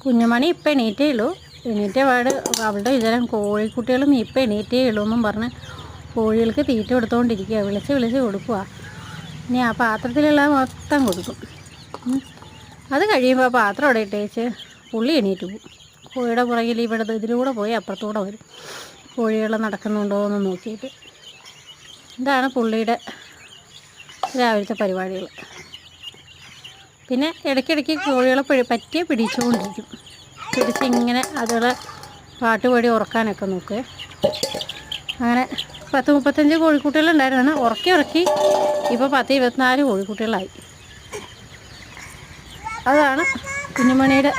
കുഞ്ഞുമണി ഇപ്പം എണീറ്റേ ഉള്ളൂ. എണീറ്റ പാട് അവളുടെ വിചാരം കോഴിക്കുട്ടികളും ഇപ്പം എണീറ്റേ ഉള്ളൂ എന്നും പറഞ്ഞ് കോഴികൾക്ക് തീറ്റ കൊടുത്തുകൊണ്ടിരിക്കുക. വിളിച്ച് വിളിച്ച് കൊടുക്കുക. ഇനി ആ പാത്രത്തിലുള്ള മൊത്തം കൊടുക്കും. അത് കഴിയുമ്പോൾ ആ പാത്രം അവിടെ ഇട്ടേച്ച് പുള്ളി എണീറ്റ് പോകും. കോഴിയുടെ പുറകിൽ ഇവിടെ ഇതിലൂടെ പോയി അപ്പുറത്തൂടെ വരും, കോഴികൾ നടക്കുന്നുണ്ടോ എന്ന് നോക്കിയിട്ട്. ഇതാണ് പുള്ളിയുടെ രാവിലത്തെ പരിപാടികൾ. പിന്നെ ഇടയ്ക്കിടയ്ക്ക് കോഴികളെ പറ്റിയെ പിടിച്ചുകൊണ്ടിരിക്കും. പിടിച്ചിങ്ങനെ അതുകളെ പാട്ടുപാടി ഉറക്കാനൊക്കെ നോക്കുക. അങ്ങനെ 10-35 കോഴിക്കുട്ടികളുണ്ടായിരുന്നാണ്. ഉറക്കി ഇപ്പോൾ 10-24 കോഴിക്കുട്ടികളായി. അതാണ് കുഞ്ഞുമണിയുടെ